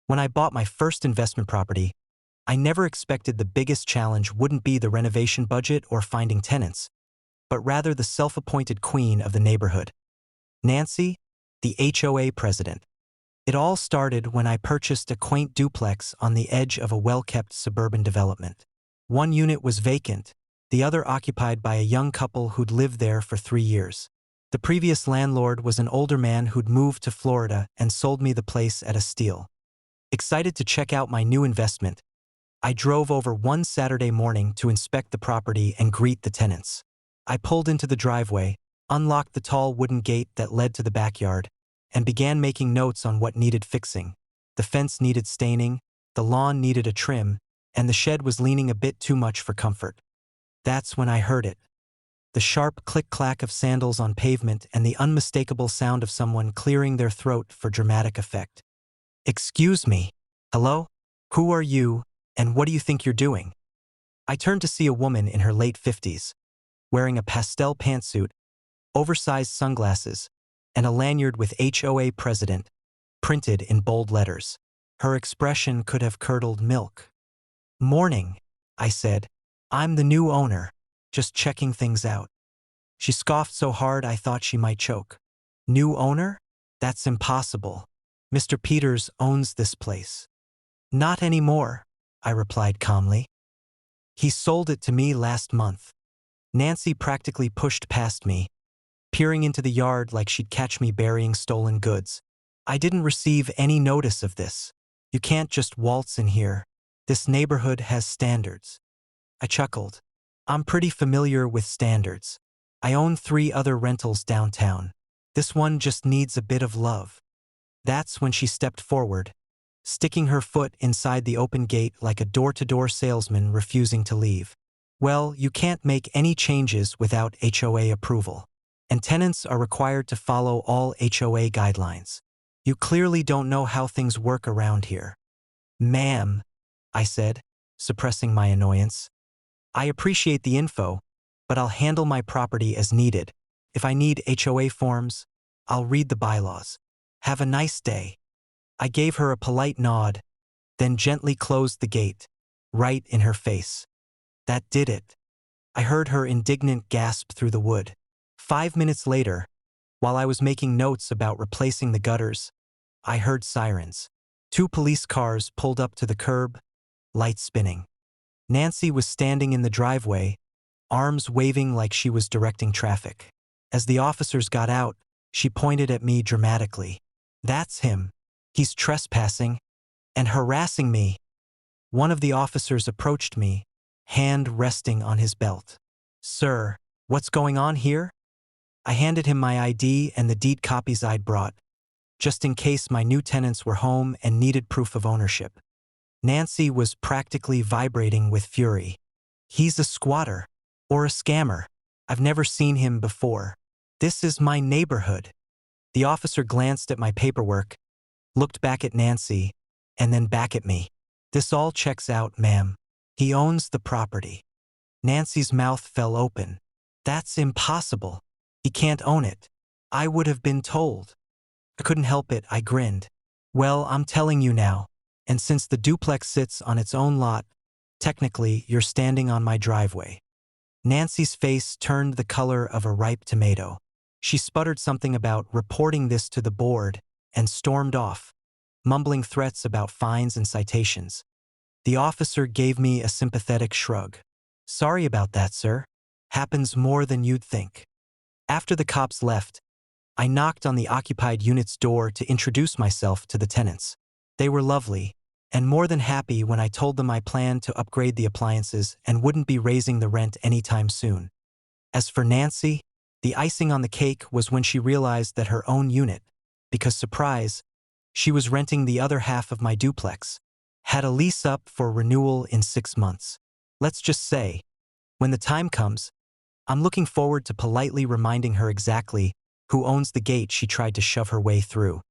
When I bought my first investment property, I never expected the biggest challenge wouldn't be the renovation budget or finding tenants, but rather the self-appointed queen of the neighborhood. Nancy, the HOA president. It all started when I purchased a quaint duplex on the edge of a well-kept suburban development. One unit was vacant, the other occupied by a young couple who'd lived there for 3 years. The previous landlord was an older man who'd moved to Florida and sold me the place at a steal. Excited to check out my new investment, I drove over one Saturday morning to inspect the property and greet the tenants. I pulled into the driveway, unlocked the tall wooden gate that led to the backyard, and began making notes on what needed fixing. The fence needed staining, the lawn needed a trim, and the shed was leaning a bit too much for comfort. That's when I heard it. The sharp click-clack of sandals on pavement and the unmistakable sound of someone clearing their throat for dramatic effect. "Excuse me. Hello? Who are you, and what do you think you're doing?" I turned to see a woman in her late 50s, wearing a pastel pantsuit, oversized sunglasses, and a lanyard with HOA President printed in bold letters. Her expression could have curdled milk. "Morning," I said. "I'm the new owner, just checking things out." She scoffed so hard I thought she might choke. "New owner? That's impossible. Mr. Peters owns this place." "Not anymore," I replied calmly. "He sold it to me last month." Nancy practically pushed past me, peering into the yard like she'd catch me burying stolen goods. "I didn't receive any notice of this. You can't just waltz in here. This neighborhood has standards." I chuckled. "I'm pretty familiar with standards. I own 3 other rentals downtown. This one just needs a bit of love." That's when she stepped forward, sticking her foot inside the open gate like a door-to-door salesman refusing to leave. "Well, you can't make any changes without HOA approval, and tenants are required to follow all HOA guidelines. You clearly don't know how things work around here." "Ma'am," I said, suppressing my annoyance. "I appreciate the info, but I'll handle my property as needed. If I need HOA forms, I'll read the bylaws. Have a nice day." I gave her a polite nod, then gently closed the gate, right in her face. That did it. I heard her indignant gasp through the wood. 5 minutes later, while I was making notes about replacing the gutters, I heard sirens. 2 police cars pulled up to the curb, lights spinning. Nancy was standing in the driveway, arms waving like she was directing traffic. As the officers got out, she pointed at me dramatically. "That's him. He's trespassing and harassing me." One of the officers approached me, hand resting on his belt. "Sir, what's going on here?" I handed him my ID and the deed copies I'd brought, just in case my new tenants were home and needed proof of ownership. Nancy was practically vibrating with fury. "He's a squatter, or a scammer. I've never seen him before. This is my neighborhood." The officer glanced at my paperwork, looked back at Nancy, and then back at me. "This all checks out, ma'am. He owns the property." Nancy's mouth fell open. "That's impossible. He can't own it. I would have been told." I couldn't help it, I grinned. "Well, I'm telling you now, and since the duplex sits on its own lot, technically you're standing on my driveway." Nancy's face turned the color of a ripe tomato. She sputtered something about reporting this to the board and stormed off, mumbling threats about fines and citations. The officer gave me a sympathetic shrug. "Sorry about that, sir. Happens more than you'd think." After the cops left, I knocked on the occupied unit's door to introduce myself to the tenants. They were lovely, and more than happy when I told them I planned to upgrade the appliances and wouldn't be raising the rent anytime soon. As for Nancy, the icing on the cake was when she realized that her own unit, because surprise, she was renting the other half of my duplex, had a lease up for renewal in 6 months. Let's just say, when the time comes, I'm looking forward to politely reminding her exactly who owns the gate she tried to shove her way through.